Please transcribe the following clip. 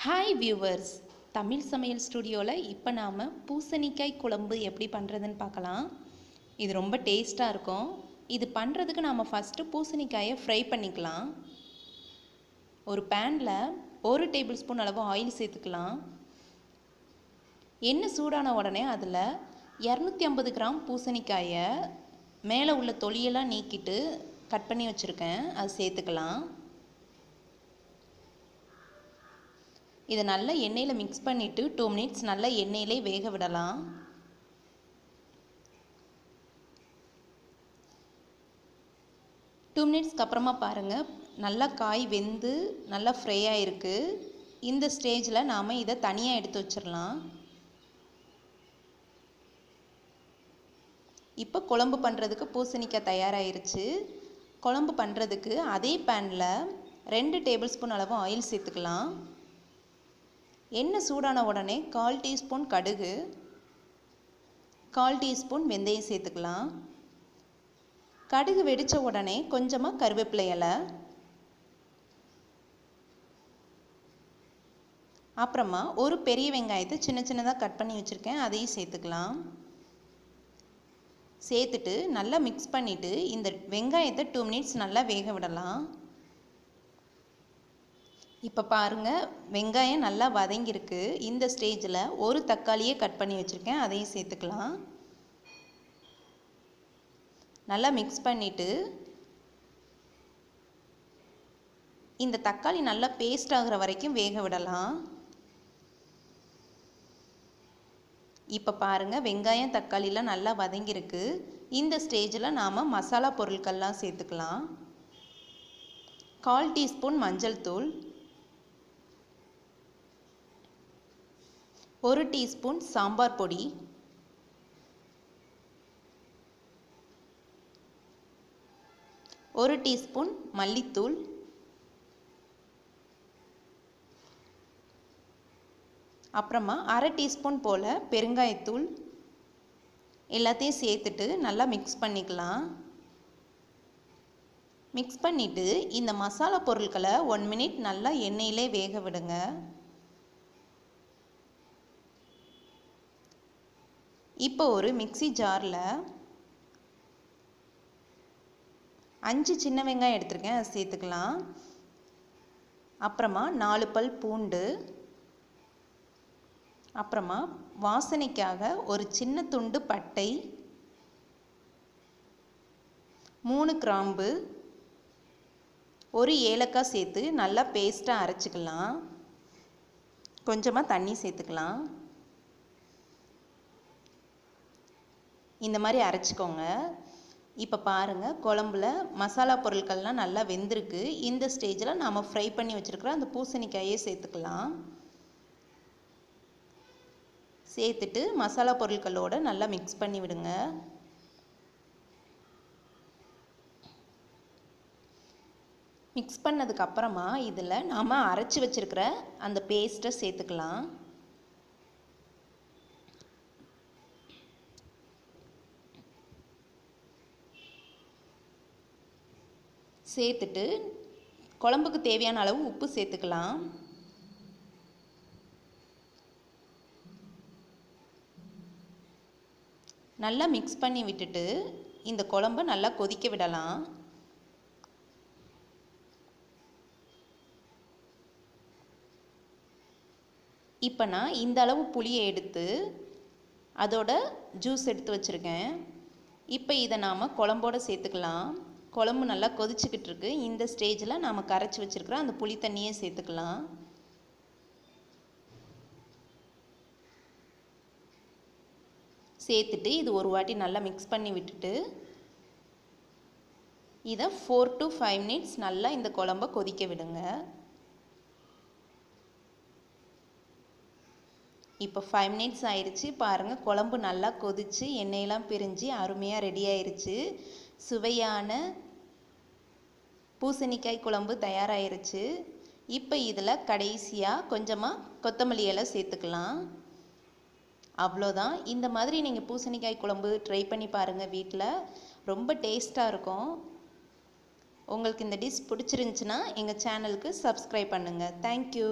Hi viewers, Tamil சமையல் ஸ்டுடியோவில் இப்போ நாம் பூசணிக்காய் குழம்பு எப்படி பண்ணுறதுன்னு பார்க்கலாம். இது ரொம்ப டேஸ்ட்டாக இருக்கும். இது பண்ணுறதுக்கு நாம் ஃபஸ்ட்டு பூசணிக்காயை ஃப்ரை பண்ணிக்கலாம். ஒரு பேனில் 1 டேபிள் ஸ்பூன் அளவு ஆயில் சேர்த்துக்கலாம். எண்ணெய் சூடான உடனே அதில் 250 கிராம் பூசணிக்காயை மேலே உள்ள தொலியெல்லாம் நீக்கிட்டு கட் பண்ணி வச்சுருக்கேன், அது சேர்த்துக்கலாம். இதை நல்லா எண்ணெயில் மிக்ஸ் பண்ணிவிட்டு 2 மினிட்ஸ் நல்லா எண்ணெயிலே வேக விடலாம். டூ மினிட்ஸ்க்கு அப்புறமா பாருங்கள், நல்லா காய் வெந்து நல்லா ஃப்ரை ஆகிருக்கு. இந்த ஸ்டேஜில் நாம் இதை தனியாக எடுத்து வச்சிடலாம். இப்போ குழம்பு பண்ணுறதுக்கு பூசணிக்காய் தயாராகிருச்சு. குழம்பு பண்ணுறதுக்கு அதே பேனில் 2 டேபிள் ஸ்பூன் அளவு ஆயில் சேர்த்துக்கலாம். எண்ணெய் சூடான உடனே 1/4 டீஸ்பூன் கடுகு, 1/4 டீஸ்பூன் வெந்தயம் சேர்த்துக்கலாம். கடுகு வெடித்த உடனே கொஞ்சமாக கருவேப்பிலை இலை, அப்புறமா ஒரு பெரிய வெங்காயத்தை சின்ன சின்னதாக கட் பண்ணி வச்சுருக்கேன், அதையும் சேர்த்துக்கலாம். சேர்த்துட்டு நல்லா மிக்ஸ் பண்ணிவிட்டு இந்த வெங்காயத்தை 2 மினிட்ஸ் நல்லா வேக விடலாம். இப்போ பாருங்கள், வெங்காயம் நல்லா வதங்கியிருக்கு. இந்த ஸ்டேஜில் ஒரு தக்காளியை கட் பண்ணி வச்சுருக்கேன், அதையும் சேர்த்துக்கலாம். நல்லா மிக்ஸ் பண்ணிவிட்டு இந்த தக்காளி நல்லா பேஸ்ட் ஆகிற வரைக்கும் வேக விடலாம். இப்போ பாருங்கள், வெங்காயம் தக்காளிலாம் நல்லா வதங்கியிருக்கு. இந்த ஸ்டேஜில் நாம் மசாலா பொருட்கள்லாம் சேர்த்துக்கலாம். 1/4 டீஸ்பூன் மஞ்சள் தூள், 1 டீஸ்பூன் சாம்பார் பொடி, 1 டீஸ்பூன் மல்லித்தூள், அப்புறமா 1/2 டீஸ்பூன் போல் பெருங்காயத்தூள் எல்லாத்தையும் சேர்த்துட்டு நல்லா மிக்ஸ் பண்ணிக்கலாம். மிக்ஸ் பண்ணிவிட்டு இந்த மசாலா பொருட்களை 1 மினிட் நல்லா எண்ணெயிலே வேக விடுங்க. இப்போ ஒரு மிக்ஸி ஜாரில் 5 சின்ன வெங்காயம் எடுத்துருக்கேன், அதை சேர்த்துக்கலாம். அப்புறமா 4 பல் பூண்டு, அப்புறமா வாசனைக்காக ஒரு சின்ன துண்டு பட்டை, 3 கிராம்பு, 1 ஏலக்காய் சேர்த்து நல்லா பேஸ்ட்டாக அரைச்சிக்கலாம். கொஞ்சமாக தண்ணி சேர்த்துக்கலாம். இந்த மாதிரி அரைச்சிக்கோங்க. இப்போ பாருங்கள், குழம்புல மசாலா பொருட்கள்லாம் நல்லா வெந்திருக்கு. இந்த ஸ்டேஜில் நாம் ஃப்ரை பண்ணி வச்சுருக்கிற அந்த பூசணிக்காயே சேர்த்துக்கலாம். சேர்த்துட்டு மசாலா பொருட்களோடு நல்லா மிக்ஸ் பண்ணி விடுங்க. மிக்ஸ் பண்ணதுக்கப்புறமா இதில் நாம் அரைச்சி வச்சுருக்கிற அந்த பேஸ்ட்டை சேர்த்துக்கலாம். சேர்த்துட்டு குழம்புக்கு தேவையான அளவு உப்பு சேர்த்துக்கலாம். நல்லா மிக்ஸ் பண்ணி விட்டுட்டு இந்த குழம்பை நல்லா கொதிக்க விடலாம். இப்போ நான் இந்த அளவு புளியை எடுத்து அதோட ஜூஸ் எடுத்து வச்சுருக்கேன். இப்போ இதை நாம் குழம்போடு சேர்த்துக்கலாம். குழம்பு நல்லா கொதிச்சுக்கிட்டு இருக்கு. இந்த ஸ்டேஜில் நாம் கரைச்சி வச்சுருக்கிற அந்த புளி தண்ணியை சேர்த்துக்கலாம். சேர்த்துட்டு இது ஒரு வாட்டி நல்லா மிக்ஸ் பண்ணி விட்டுட்டு இதை 4 to 5 மினிட்ஸ் நல்லா இந்த குழம்பை கொதிக்க விடுங்க. இப்போ 5 மினிட்ஸ் ஆயிடுச்சு. பாருங்கள், குழம்பு நல்லா கொதிச்சு எண்ணெயெல்லாம் பிரிஞ்சு அருமையாக ரெடி ஆயிடுச்சு. சுவையான பூசணிக்காய் குழம்பு தயாராகிருச்சு. இப்போ இதில் கடைசியாக கொஞ்சமாக கொத்தமல்லி இலை சேர்த்துக்கலாம். அவ்வளோதான். இந்த மாதிரி நீங்கள் பூசணிக்காய் குழம்பு ட்ரை பண்ணி பாருங்கள் வீட்டில். ரொம்ப டேஸ்ட்டாக இருக்கும். உங்களுக்கு இந்த டிஷ் பிடிச்சிருந்துச்சுன்னா எங்கள் சேனலுக்கு சப்ஸ்கிரைப் பண்ணுங்கள். தேங்க்யூ.